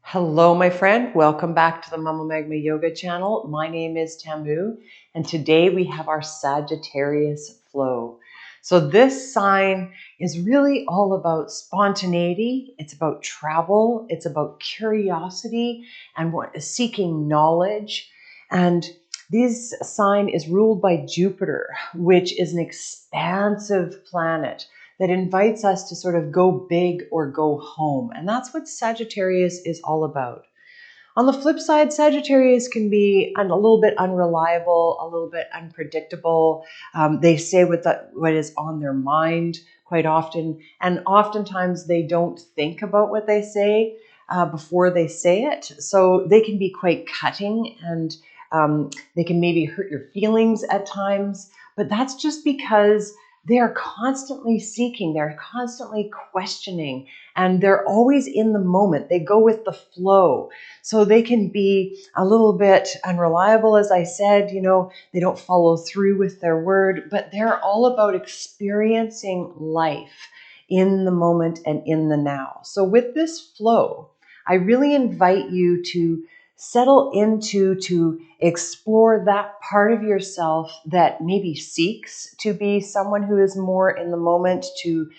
Hello, my friend. Welcome back to the Mama Magma Yoga channel. My name is Tamu, and today we have our Sagittarius Flow. So this sign is really all about spontaneity. It's about travel. It's about curiosity and seeking knowledge. And this sign is ruled by Jupiter, which is an expansive planet that invites us to sort of go big or go home. And that's what Sagittarius is all about. On the flip side, Sagittarius can be a little bit unreliable, a little bit unpredictable. They say what is on their mind quite often, and oftentimes they don't think about what they say before they say it. So they can be quite cutting, and they can maybe hurt your feelings at times, but that's just because they are constantly seeking, they're constantly questioning, and they're always in the moment. They go with the flow. So they can be a little bit unreliable, as I said, they don't follow through with their word, but they're all about experiencing life in the moment and in the now. So with this flow, I really invite you to settle into, to explore that part of yourself that maybe seeks to be someone who is more in the moment, to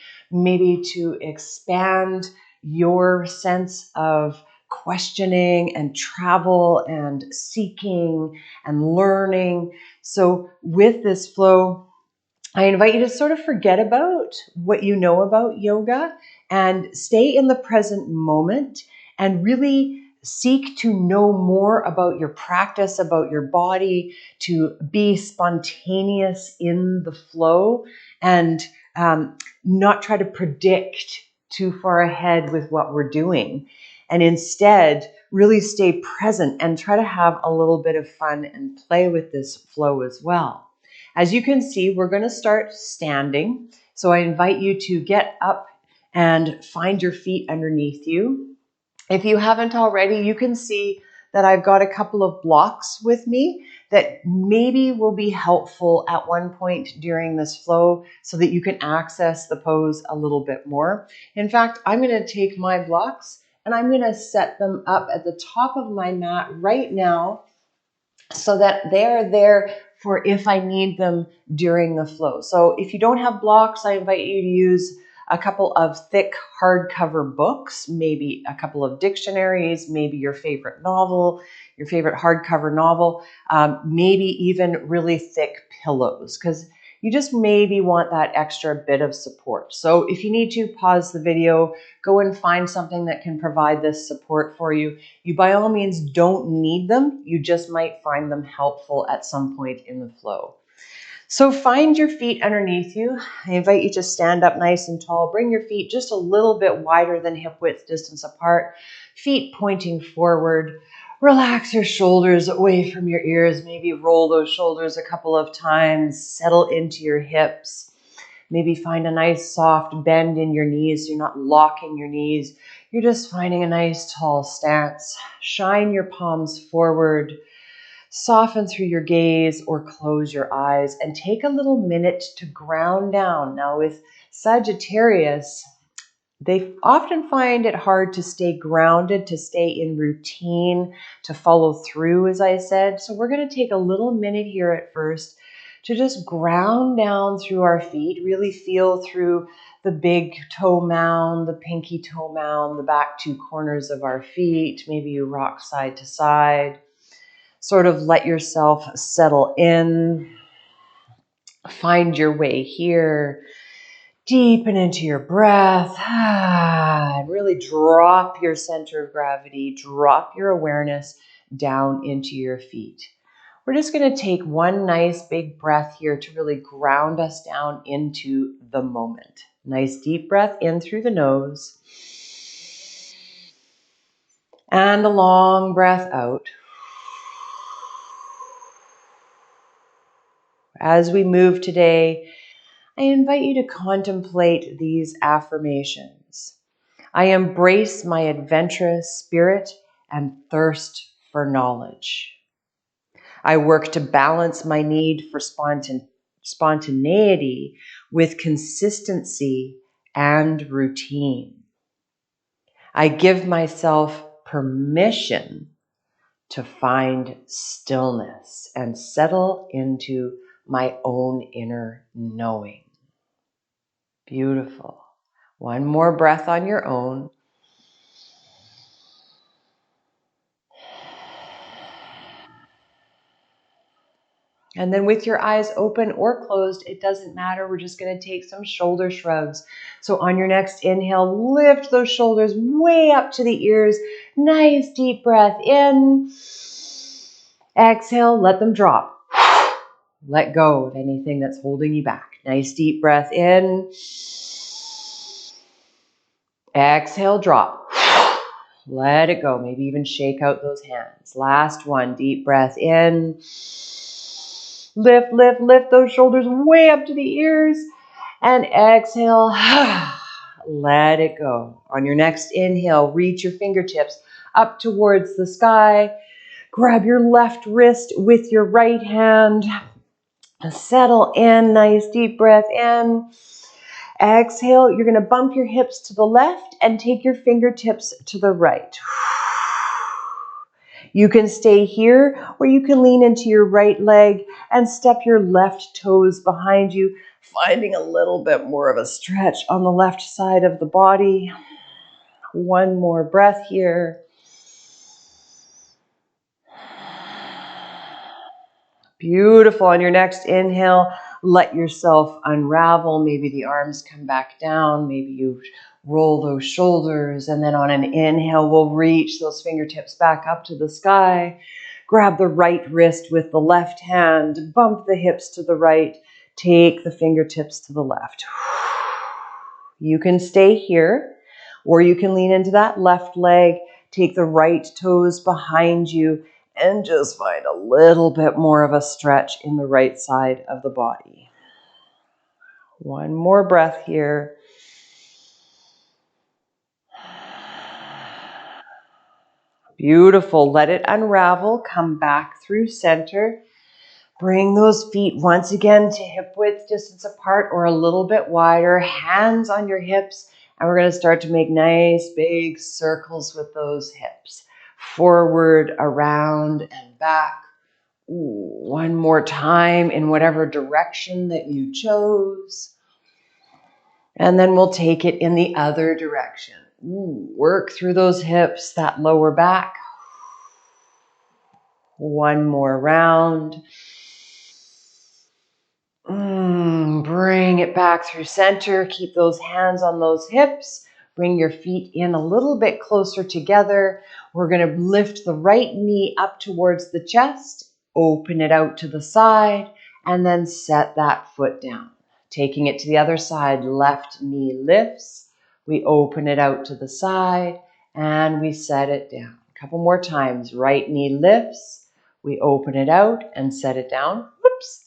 expand your sense of questioning and travel and seeking and learning. So with this flow, I invite you to sort of forget about what you know about yoga and stay in the present moment and really seek to know more about your practice, about your body, to be spontaneous in the flow and not try to predict too far ahead with what we're doing. And instead, really stay present and try to have a little bit of fun and play with this flow as well. As you can see, we're going to start standing. So I invite you to get up and find your feet underneath you. If you haven't already, you can see that I've got a couple of blocks with me that maybe will be helpful at one point during this flow so that you can access the pose a little bit more. In fact, I'm going to take my blocks and I'm going to set them up at the top of my mat right now so that they're there for if I need them during the flow. So if you don't have blocks, I invite you to use a couple of thick hardcover books, maybe a couple of dictionaries, maybe your favorite novel, your favorite hardcover novel, maybe even really thick pillows, because you just maybe want that extra bit of support. So if you need to pause the video, go and find something that can provide this support for you. You by all means don't need them. You just might find them helpful at some point in the flow. So find your feet underneath you. I invite you to stand up nice and tall. Bring your feet just a little bit wider than hip width distance apart. Feet pointing forward. Relax your shoulders away from your ears. Maybe roll those shoulders a couple of times. Settle into your hips. Maybe find a nice soft bend in your knees. You're not locking your knees. You're just finding a nice tall stance. Shine your palms forward. Soften through your gaze or close your eyes and take a little minute to ground down. Now with Sagittarius, they often find it hard to stay grounded, to stay in routine, to follow through, as I said. So we're going to take a little minute here at first to just ground down through our feet, really feel through the big toe mound, the pinky toe mound, the back two corners of our feet. Maybe you rock side to side. Sort of let yourself settle in. Find your way here. Deepen into your breath. And really drop your center of gravity. Drop your awareness down into your feet. We're just going to take one nice big breath here to really ground us down into the moment. Nice deep breath in through the nose. And a long breath out. As we move today, I invite you to contemplate these affirmations. I embrace my adventurous spirit and thirst for knowledge. I work to balance my need for spontaneity with consistency and routine. I give myself permission to find stillness and settle into my own inner knowing. Beautiful. One more breath on your own. And then with your eyes open or closed, it doesn't matter. We're just going to take some shoulder shrugs. So on your next inhale, lift those shoulders way up to the ears. Nice deep breath in. Exhale, let them drop. Let go of anything that's holding you back. Nice deep breath in. Exhale, drop. Let it go. Maybe even shake out those hands. Last one, deep breath in. Lift, lift, lift those shoulders way up to the ears. And exhale, let it go. On your next inhale, reach your fingertips up towards the sky. Grab your left wrist with your right hand. Settle in, nice deep breath in. Exhale, you're going to bump your hips to the left and take your fingertips to the right. You can stay here, or you can lean into your right leg and step your left toes behind you, finding a little bit more of a stretch on the left side of the body. One more breath here. Beautiful. On your next inhale, let yourself unravel. Maybe the arms come back down. Maybe you roll those shoulders. And then on an inhale, we'll reach those fingertips back up to the sky. Grab the right wrist with the left hand. Bump the hips to the right. Take the fingertips to the left. You can stay here, or you can lean into that left leg. Take the right toes behind you and just find a little bit more of a stretch in the right side of the body. One more breath here. Beautiful. Let it unravel. Come back through center. Bring those feet once again to hip width distance apart or a little bit wider. Hands on your hips. And we're going to start to make nice big circles with those hips. Forward, around, and back. One more time in whatever direction that you chose. And then we'll take it in the other direction. Work through those hips, that lower back. One more round. Bring it back through center. Keep those hands on those hips. Bring your feet in a little bit closer together. We're going to lift the right knee up towards the chest. Open it out to the side. And then set that foot down. Taking it to the other side, left knee lifts. We open it out to the side. And we set it down. A couple more times. Right knee lifts. We open it out and set it down. Whoops.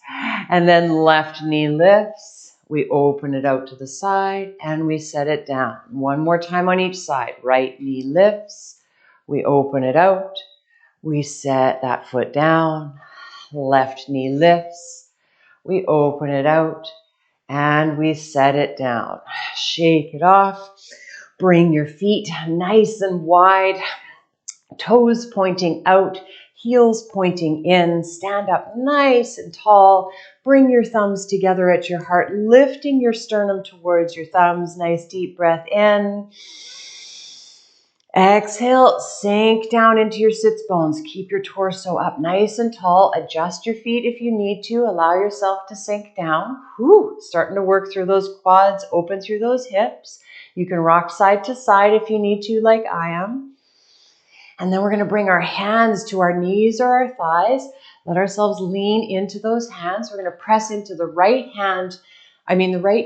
And then left knee lifts. We open it out to the side and we set it down. One more time on each side. Right knee lifts. We open it out. We set that foot down. Left knee lifts. We open it out and we set it down. Shake it off. Bring your feet nice and wide. Toes pointing out, heels pointing in. Stand up nice and tall. Bring your thumbs together at your heart, lifting your sternum towards your thumbs. Nice deep breath in. Exhale, sink down into your sits bones. Keep your torso up nice and tall. Adjust your feet if you need to. Allow yourself to sink down. Starting to work through those quads, open through those hips. You can rock side to side if you need to, like I am. And then we're going to bring our hands to our knees or our thighs. Let ourselves lean into those hands. We're going to press into the right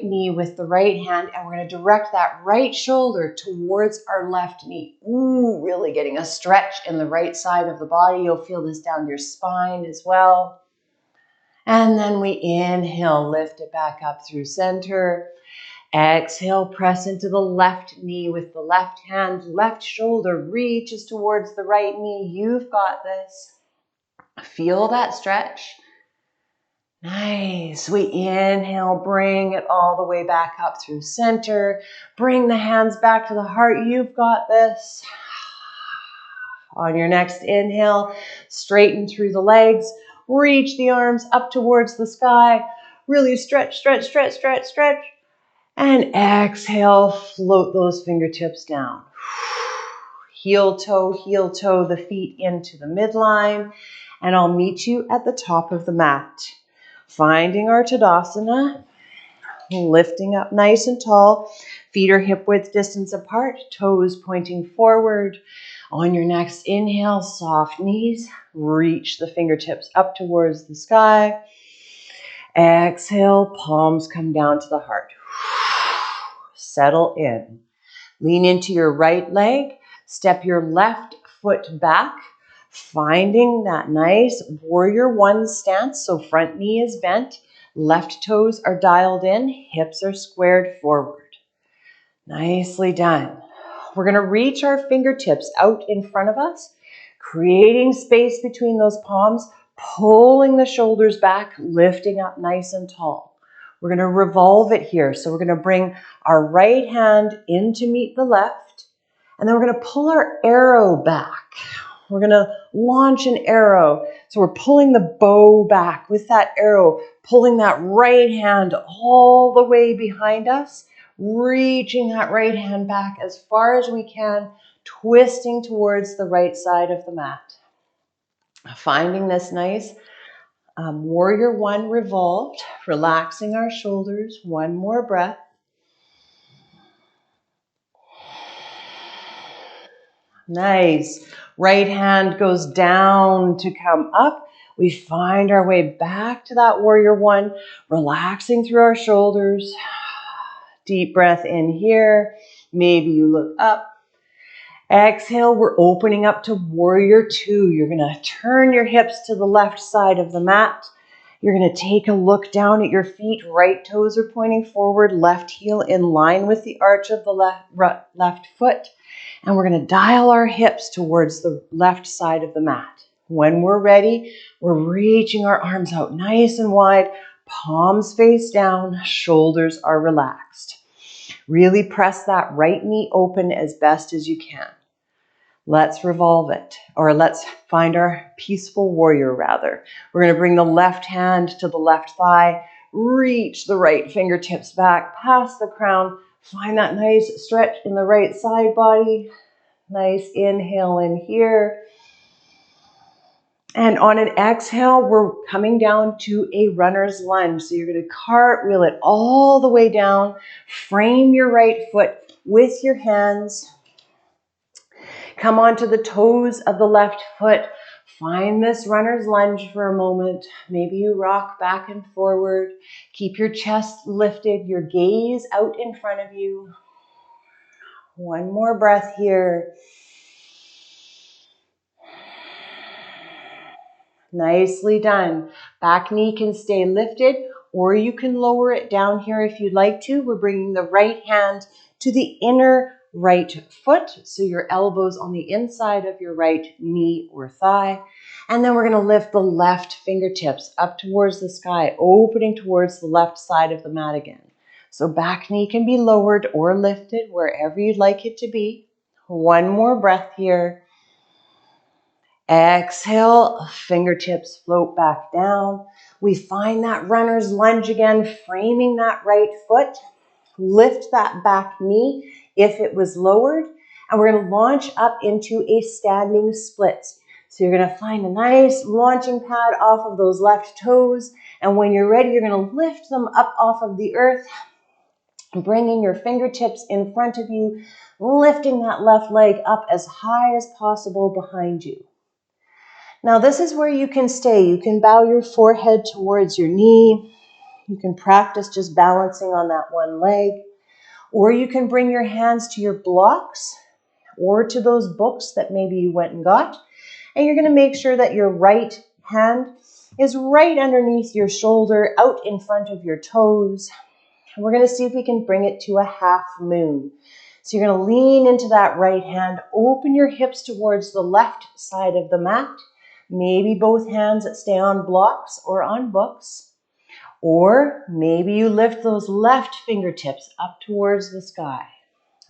knee with the right hand. And we're going to direct that right shoulder towards our left knee. Really getting a stretch in the right side of the body. You'll feel this down your spine as well. And then we inhale, lift it back up through center. Exhale, press into the left knee with the left hand. Left shoulder reaches towards the right knee. You've got this. Feel that stretch. Nice. We inhale, bring it all the way back up through center. Bring the hands back to the heart. You've got this. On your next inhale, straighten through the legs, reach the arms up towards the sky, really stretch, stretch, stretch, stretch, stretch, and exhale, float those fingertips down. Heel toe the feet into the midline, and I'll meet you at the top of the mat. Finding our Tadasana, lifting up nice and tall, feet are hip width distance apart, toes pointing forward. On your next inhale, soft knees, reach the fingertips up towards the sky. Exhale, palms come down to the heart. Settle in. Lean into your right leg, step your left foot back, finding that nice warrior one stance. So front knee is bent, left toes are dialed in, hips are squared forward. Nicely done. We're going to reach our fingertips out in front of us, creating space between those palms, pulling the shoulders back, lifting up nice and tall. We're going to revolve it here. So we're going to bring our right hand in to meet the left, and then we're going to pull our arrow back. We're going to launch an arrow. So we're pulling the bow back with that arrow, pulling that right hand all the way behind us, reaching that right hand back as far as we can, twisting towards the right side of the mat. Finding this nice warrior one revolved, relaxing our shoulders. One more breath. Nice. Right hand goes down to come up. We find our way back to that warrior one, relaxing through our shoulders. Deep breath in here. Maybe you look up. Exhale, we're opening up to warrior two. You're going to turn your hips to the left side of the mat. You're going to take a look down at your feet. Right toes are pointing forward, left heel in line with the arch of the left foot. And we're going to dial our hips towards the left side of the mat. When we're ready, we're reaching our arms out nice and wide, palms face down, shoulders are relaxed. Really press that right knee open as best as you can. Let's revolve it, or let's find our peaceful warrior rather. We're going to bring the left hand to the left thigh, reach the right fingertips back, past the crown, find that nice stretch in the right side body. Nice inhale in here. And on an exhale, we're coming down to a runner's lunge. So you're going to cartwheel it all the way down, frame your right foot with your hands. Come onto the toes of the left foot. Find this runner's lunge for a moment. Maybe you rock back and forward. Keep your chest lifted, your gaze out in front of you. One more breath here. Nicely done. Back knee can stay lifted, or you can lower it down here if you'd like to. We're bringing the right hand to the inner right foot, so your elbows on the inside of your right knee or thigh. And then we're going to lift the left fingertips up towards the sky, opening towards the left side of the mat again. So back knee can be lowered or lifted wherever you'd like it to be. One more breath here. Exhale, fingertips float back down. We find that runner's lunge again, framing that right foot. Lift that back knee if it was lowered. And we're going to launch up into a standing split. So you're going to find a nice launching pad off of those left toes. And when you're ready, you're going to lift them up off of the earth, bringing your fingertips in front of you, lifting that left leg up as high as possible behind you. Now this is where you can stay. You can bow your forehead towards your knee. You can practice just balancing on that one leg. Or you can bring your hands to your blocks or to those books that maybe you went and got. And you're going to make sure that your right hand is right underneath your shoulder, out in front of your toes. And we're going to see if we can bring it to a half moon. So you're going to lean into that right hand, open your hips towards the left side of the mat. Maybe both hands that stay on blocks or on books. Or maybe you lift those left fingertips up towards the sky.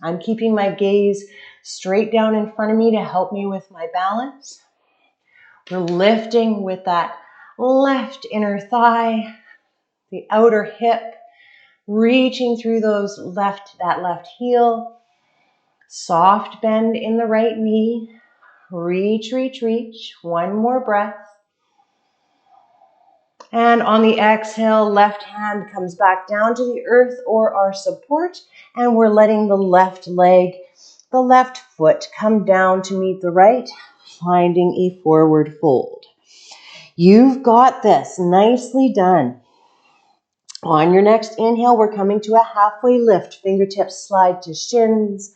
I'm keeping my gaze straight down in front of me to help me with my balance. We're lifting with that left inner thigh, the outer hip, reaching through that left heel. Soft bend in the right knee. Reach, reach, reach. One more breath. And on the exhale, left hand comes back down to the earth or our support, and we're letting the left leg, the left foot come down to meet the right, finding a forward fold. You've got this. Nicely done. On your next inhale, we're coming to a halfway lift. Fingertips slide to shins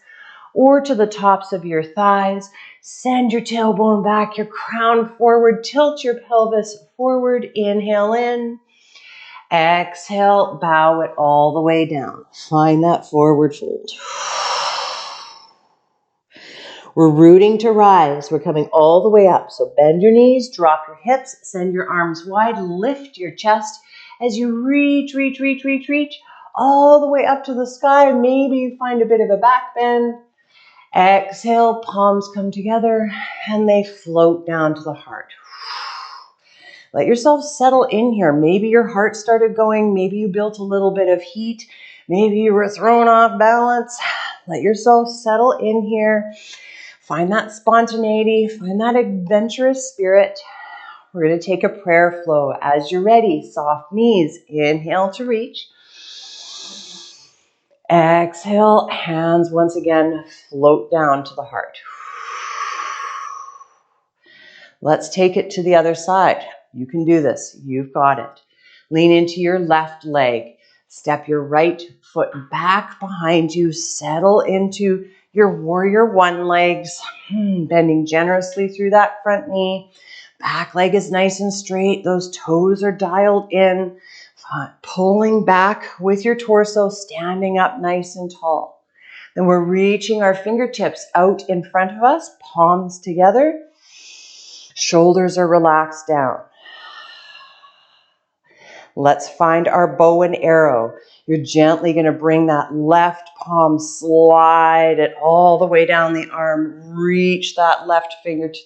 or to the tops of your thighs. Send your tailbone back, your crown forward, tilt your pelvis forward. Inhale in. Exhale, bow it all the way down. Find that forward fold. We're rooting to rise. We're coming all the way up. So bend your knees, drop your hips, send your arms wide, lift your chest as you reach, reach, reach, reach, reach, all the way up to the sky. Maybe you find a bit of a back bend. Exhale, palms come together and they float down to the heart. Let yourself settle in here. Maybe your heart started going. Maybe you built a little bit of heat. Maybe you were thrown off balance. Let yourself settle in here. Find that spontaneity. Find that adventurous spirit. We're going to take a prayer flow. As you're ready, soft knees. Inhale to reach. Exhale, hands once again float down to the heart. Let's take it to the other side. You can do this. You've got it. Lean into your left leg. Step your right foot back behind you. Settle into your warrior one legs. Bending generously through that front knee. Back leg is nice and straight. Those toes are dialed in. Pulling back with your torso, standing up nice and tall. Then we're reaching our fingertips out in front of us, palms together. Shoulders are relaxed down. Let's find our bow and arrow. You're gently going to bring that left palm, slide it all the way down the arm. Reach that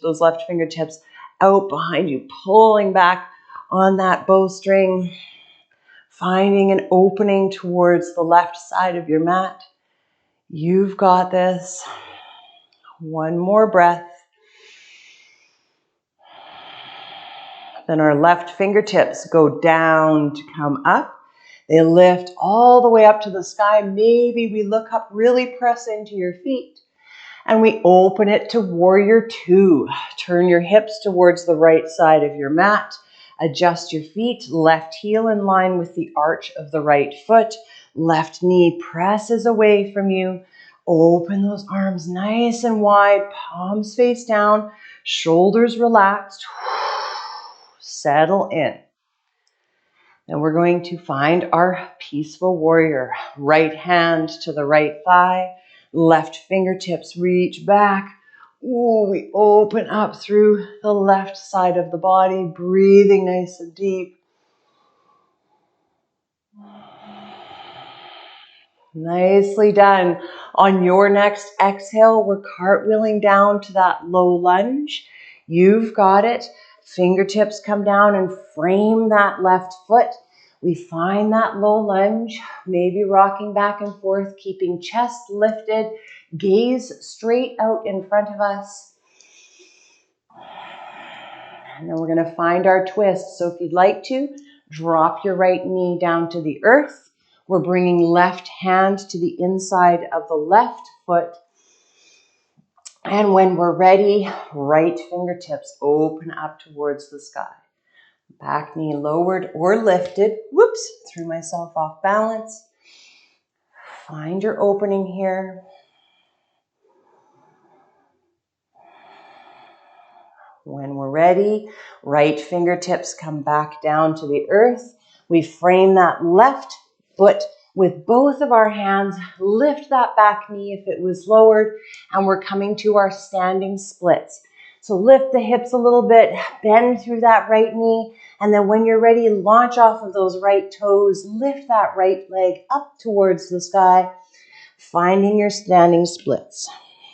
those left fingertips out behind you, pulling back on that bowstring. Finding an opening towards the left side of your mat. You've got this. One more breath. Then our left fingertips go down to come up. They lift all the way up to the sky. Maybe we look up, really press into your feet. And we open it to warrior two. Turn your hips towards the right side of your mat. Adjust your feet, left heel in line with the arch of the right foot. Left knee presses away from you. Open those arms nice and wide, palms face down, shoulders relaxed. Settle in. And we're going to find our peaceful warrior. Right hand to the right thigh, left fingertips reach back. Ooh, we open up through the left side of the body, breathing nice and deep. Nicely done. On your next exhale, we're cartwheeling down to that low lunge. You've got it. Fingertips come down and frame that left foot. We find that low lunge, maybe rocking back and forth, keeping chest lifted, gaze straight out in front of us. And then we're going to find our twist. So if you'd like to, drop your right knee down to the earth. We're bringing left hand to the inside of the left foot. And when we're ready, right fingertips open up towards the sky. Back knee lowered or lifted. Whoops, threw myself off balance. Find your opening here. When we're ready, right fingertips come back down to the earth. We frame that left foot with both of our hands. Lift that back knee if it was lowered. And we're coming to our standing splits. So lift the hips a little bit, bend through that right knee. And then when you're ready, launch off of those right toes. Lift that right leg up towards the sky, finding your standing splits.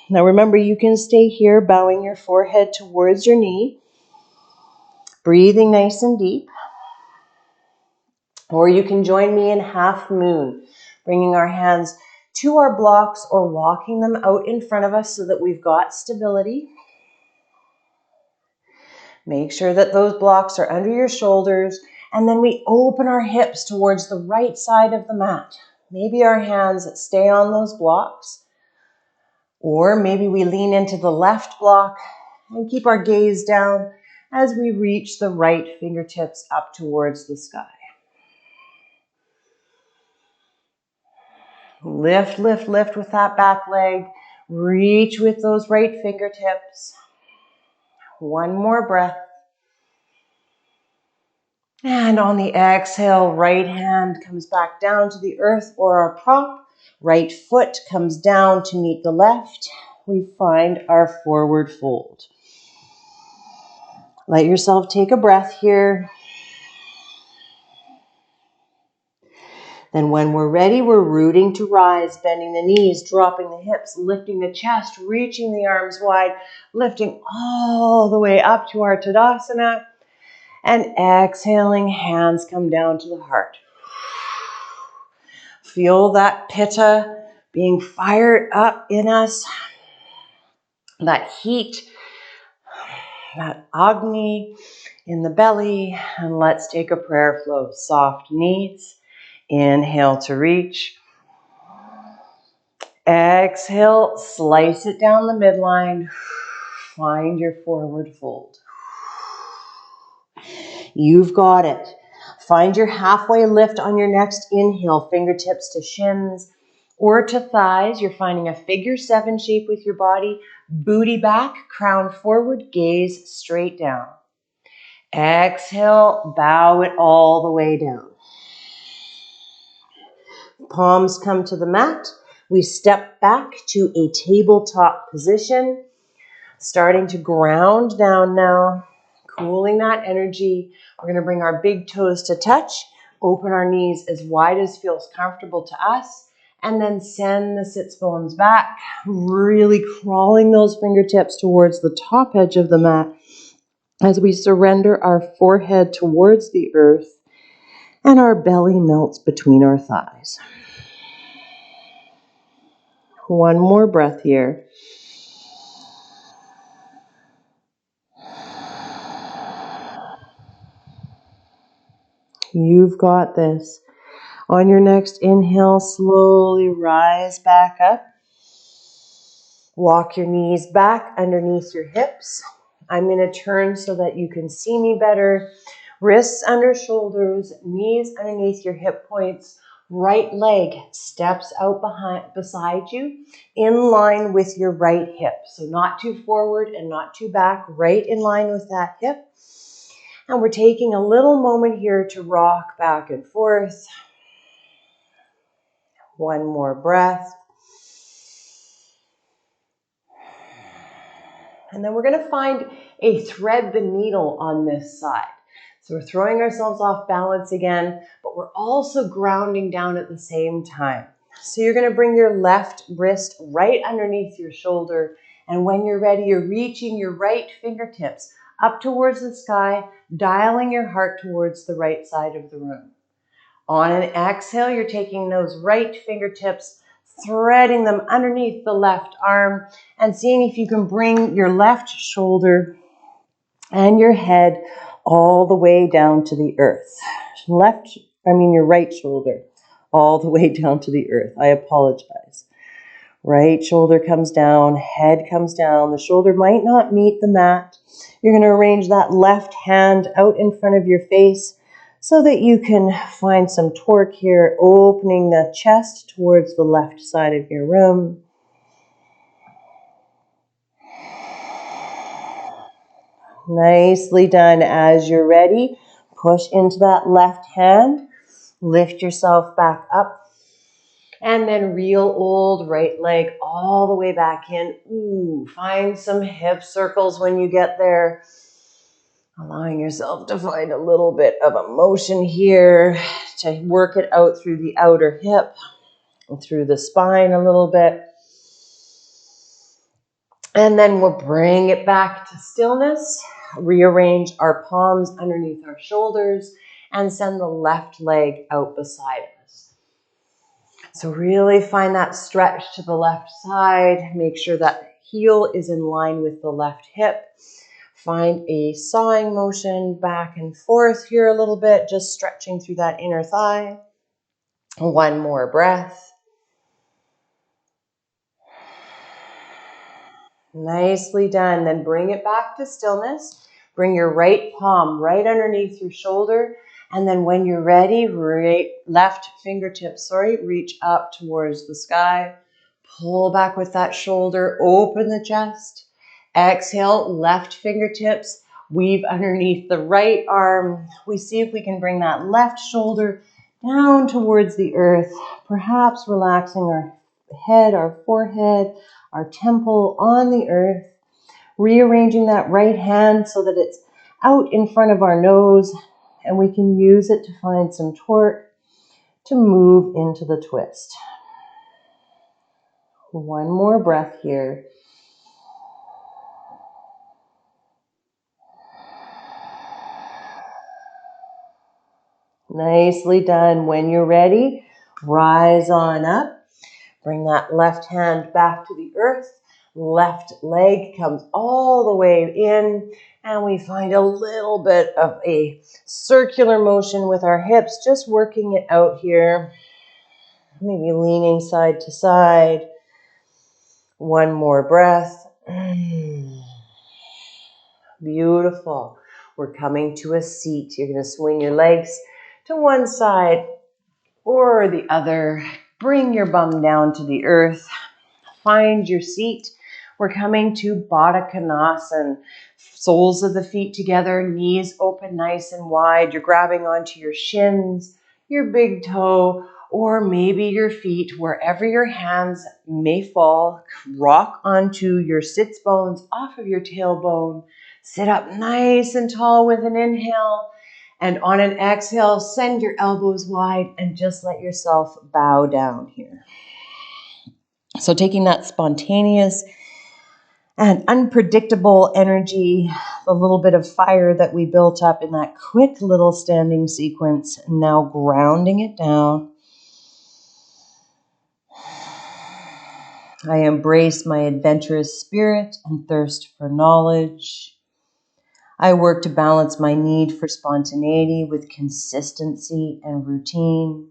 Now remember, you can stay here, bowing your forehead towards your knee, breathing nice and deep. Or you can join me in half moon, bringing our hands to our blocks or walking them out in front of us so that we've got stability. Make sure that those blocks are under your shoulders, and then we open our hips towards the right side of the mat. Maybe our hands stay on those blocks, or maybe we lean into the left block and keep our gaze down as we reach the right fingertips up towards the sky. Lift, lift, lift with that back leg. Reach with those right fingertips. One more breath. And on the exhale, right hand comes back down to the earth or our prop. Right foot comes down to meet the left. We find our forward fold. Let yourself take a breath here. Then when we're ready, we're rooting to rise, bending the knees, dropping the hips, lifting the chest, reaching the arms wide, lifting all the way up to our Tadasana. And exhaling, hands come down to the heart. Feel that Pitta being fired up in us, that heat, that Agni in the belly. And let's take a prayer flow. Soft knees. Inhale to reach. Exhale, slice it down the midline. Find your forward fold. You've got it. Find your halfway lift on your next inhale, fingertips to shins or to thighs. You're finding a figure 7 shape with your body. Booty back, crown forward, gaze straight down. Exhale, bow it all the way down. Palms come to the mat. We step back to a tabletop position, starting to ground down now, cooling that energy. We're going to bring our big toes to touch, open our knees as wide as feels comfortable to us, and then send the sits bones back, really crawling those fingertips towards the top edge of the mat as we surrender our forehead towards the earth and our belly melts between our thighs. One more breath here. You've got this. On your next inhale, slowly rise back up. Walk your knees back underneath your hips. I'm going to turn so that you can see me better. Wrists under shoulders, knees underneath your hip points. Right leg steps out beside you, in line with your right hip. So not too forward and not too back, right in line with that hip. And we're taking a little moment here to rock back and forth. One more breath. And then we're going to find a thread the needle on this side. So we're throwing ourselves off balance again, but we're also grounding down at the same time. So you're going to bring your left wrist right underneath your shoulder. And when you're ready, you're reaching your right fingertips up towards the sky, dialing your heart towards the right side of the room. On an exhale, you're taking those right fingertips, threading them underneath the left arm, and seeing if you can bring your left shoulder and your head all the way down to the earth. Your right shoulder all the way down to the earth. I apologize. Right shoulder comes down, head comes down. The shoulder might not meet the mat. You're going to arrange that left hand out in front of your face so that you can find some torque here, opening the chest towards the left side of your room. Nicely done. As you're ready, push into that left hand, lift yourself back up. And then real old right leg all the way back in. Ooh, find some hip circles when you get there. Allowing yourself to find a little bit of a motion here to work it out through the outer hip and through the spine a little bit. And then we'll bring it back to stillness, rearrange our palms underneath our shoulders, and send the left leg out beside us. So really find that stretch to the left side. Make sure that heel is in line with the left hip. Find a sawing motion back and forth here a little bit, just stretching through that inner thigh. One more breath. Nicely done. Then bring it back to stillness. Bring your right palm right underneath your shoulder. And then when you're ready, left fingertips, reach up towards the sky. Pull back with that shoulder, open the chest. Exhale, left fingertips, weave underneath the right arm. We see if we can bring that left shoulder down towards the earth, perhaps relaxing our head, our forehead, our temple on the earth. Rearranging that right hand so that it's out in front of our nose, and we can use it to find some torque to move into the twist. One more breath here. Nicely done. When you're ready, rise on up. Bring that left hand back to the earth. Left leg comes all the way in, and we find a little bit of a circular motion with our hips, just working it out here. Maybe leaning side to side. One more breath. Beautiful. We're coming to a seat. You're going to swing your legs to one side or the other. Bring your bum down to the earth. Find your seat. We're coming to Baddha Konasana. Soles of the feet together, knees open nice and wide. You're grabbing onto your shins, your big toe, or maybe your feet, wherever your hands may fall. Rock onto your sits bones off of your tailbone. Sit up nice and tall with an inhale. And on an exhale, send your elbows wide and just let yourself bow down here. So taking that spontaneous and unpredictable energy, the little bit of fire that we built up in that quick little standing sequence, now grounding it down. I embrace my adventurous spirit and thirst for knowledge. I work to balance my need for spontaneity with consistency and routine.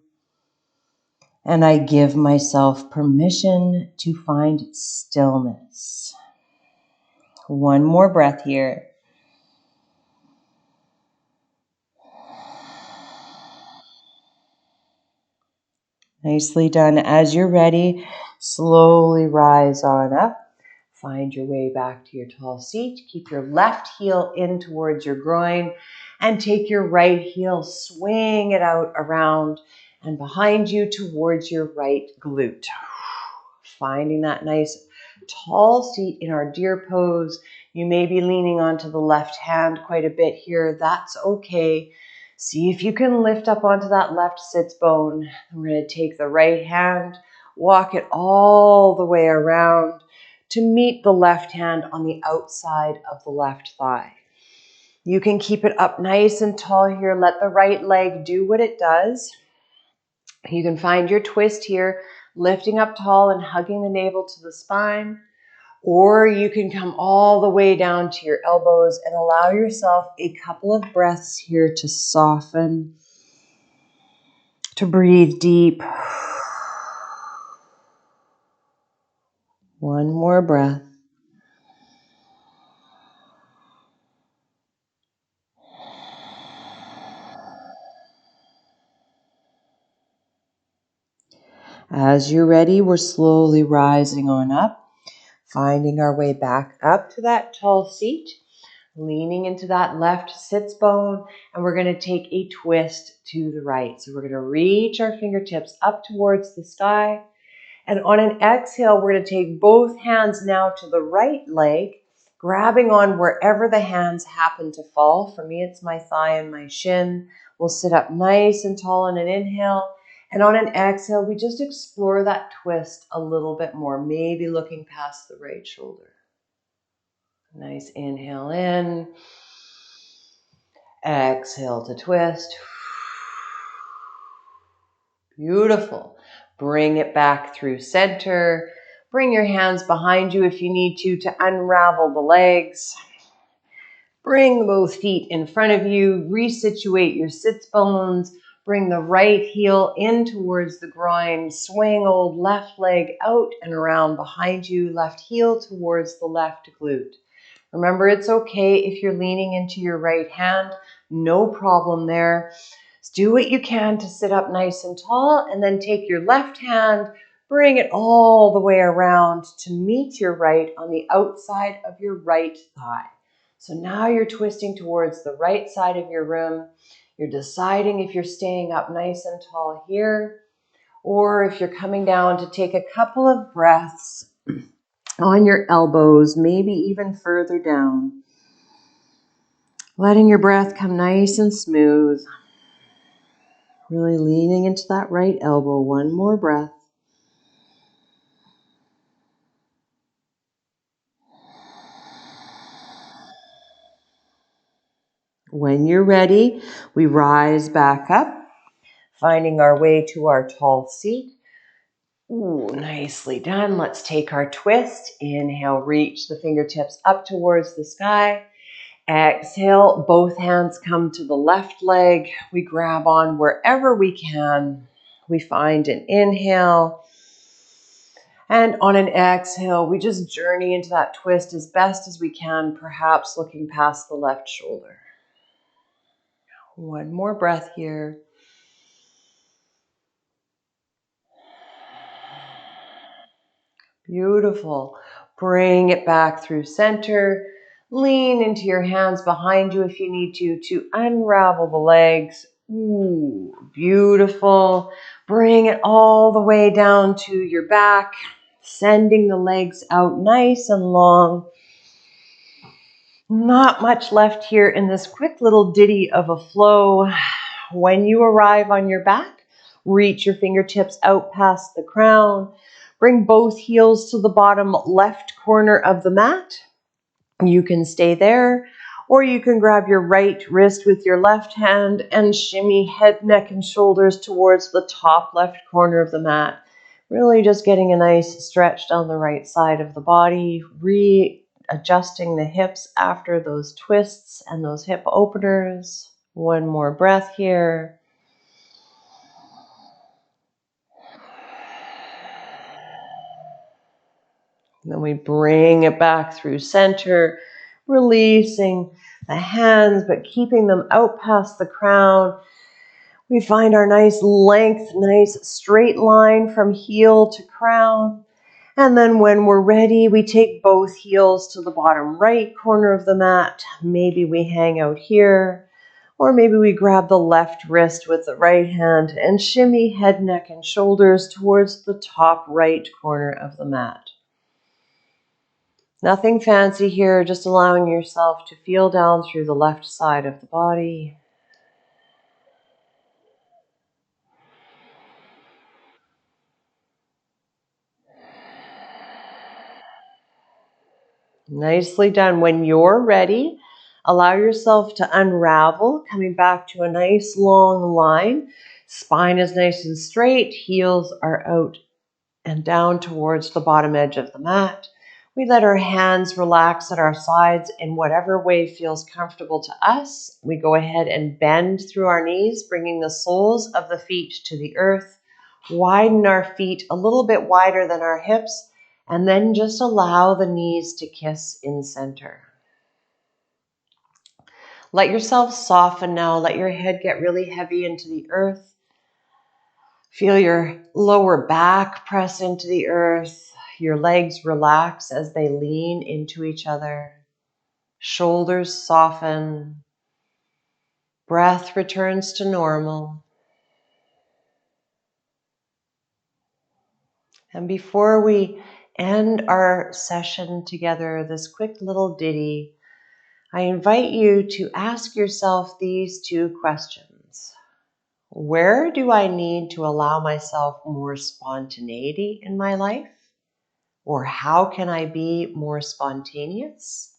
And I give myself permission to find stillness. One more breath here. Nicely done. As you're ready, slowly rise on up. Find your way back to your tall seat. Keep your left heel in towards your groin and take your right heel, swing it out around and behind you towards your right glute. Finding that nice tall seat in our deer pose. You may be leaning onto the left hand quite a bit here. That's okay. See if you can lift up onto that left sits bone. We're going to take the right hand, walk it all the way around to meet the left hand on the outside of the left thigh. You can keep it up nice and tall here. Let the right leg do what it does. You can find your twist here, lifting up tall and hugging the navel to the spine. Or you can come all the way down to your elbows and allow yourself a couple of breaths here to soften, to breathe deep. One more breath. As you're ready, we're slowly rising on up, finding our way back up to that tall seat, leaning into that left sits bone, and we're going to take a twist to the right. So we're going to reach our fingertips up towards the sky, and on an exhale, we're going to take both hands now to the right leg, grabbing on wherever the hands happen to fall. For me, it's my thigh and my shin. We'll sit up nice and tall on an inhale. And on an exhale, we just explore that twist a little bit more, maybe looking past the right shoulder. Nice inhale in. Exhale to twist. Beautiful. Bring it back through center. Bring your hands behind you if you need to unravel the legs. Bring both feet in front of you. Resituate your sits bones. Bring the right heel in towards the groin. Swing old left leg out and around behind you. Left heel towards the left glute. Remember, it's okay if you're leaning into your right hand. No problem there. Just do what you can to sit up nice and tall, and then take your left hand, bring it all the way around to meet your right on the outside of your right thigh. So now you're twisting towards the right side of your room. You're deciding if you're staying up nice and tall here, or if you're coming down to take a couple of breaths on your elbows, maybe even further down. Letting your breath come nice and smooth. Really leaning into that right elbow. One more breath. When you're ready, we rise back up, finding our way to our tall seat. Ooh, nicely done. Let's take our twist. Inhale, reach the fingertips up towards the sky. Exhale, both hands come to the left leg. We grab on wherever we can. We find an inhale. And on an exhale, we just journey into that twist as best as we can, perhaps looking past the left shoulder. One more breath here. Beautiful. Bring it back through center. Lean into your hands behind you if you need to unravel the legs. Ooh, beautiful. Bring it all the way down to your back, sending the legs out nice and long. Not much left here in this quick little ditty of a flow. When you arrive on your back, reach your fingertips out past the crown. Bring both heels to the bottom left corner of the mat. You can stay there, or you can grab your right wrist with your left hand and shimmy head, neck, and shoulders towards the top left corner of the mat. Really just getting a nice stretch down the right side of the body, readjusting the hips after those twists and those hip openers. One more breath here. And then we bring it back through center, releasing the hands, but keeping them out past the crown. We find our nice length, nice straight line from heel to crown. And then when we're ready, we take both heels to the bottom right corner of the mat. Maybe we hang out here, or maybe we grab the left wrist with the right hand and shimmy head, neck, and shoulders towards the top right corner of the mat. Nothing fancy here, just allowing yourself to feel down through the left side of the body. Nicely done. When you're ready, allow yourself to unravel, coming back to a nice long line. Spine is nice and straight, heels are out and down towards the bottom edge of the mat. We let our hands relax at our sides in whatever way feels comfortable to us. We go ahead and bend through our knees, bringing the soles of the feet to the earth. Widen our feet a little bit wider than our hips, and then just allow the knees to kiss in center. Let yourself soften now. Let your head get really heavy into the earth. Feel your lower back press into the earth. Your legs relax as they lean into each other. Shoulders soften. Breath returns to normal. And before we end our session together, this quick little ditty, I invite you to ask yourself these two questions. Where do I need to allow myself more spontaneity in my life? Or how can I be more spontaneous?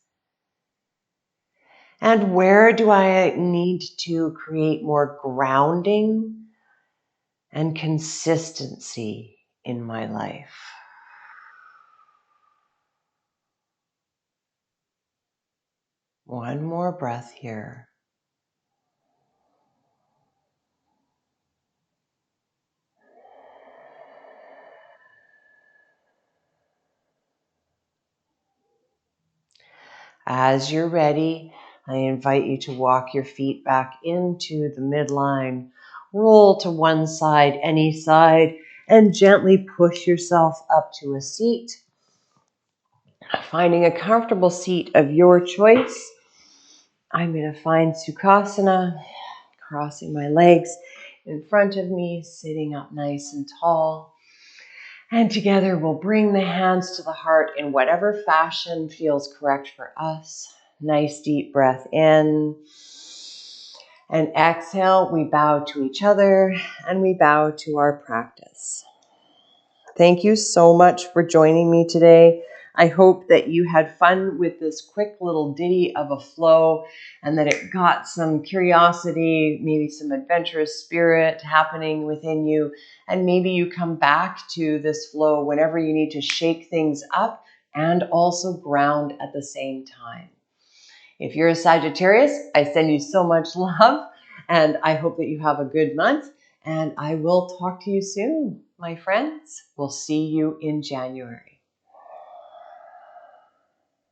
And where do I need to create more grounding and consistency in my life? One more breath here. As you're ready, I invite you to walk your feet back into the midline. Roll to one side, any side, and gently push yourself up to a seat. Finding a comfortable seat of your choice. I'm going to find Sukhasana, crossing my legs in front of me, sitting up nice and tall. And together we'll bring the hands to the heart in whatever fashion feels correct for us. Nice deep breath in. And exhale, we bow to each other and we bow to our practice. Thank you so much for joining me today. I hope that you had fun with this quick little ditty of a flow and that it got some curiosity, maybe some adventurous spirit happening within you. And maybe you come back to this flow whenever you need to shake things up and also ground at the same time. If you're a Sagittarius, I send you so much love and I hope that you have a good month. And I will talk to you soon, my friends. We'll see you in January.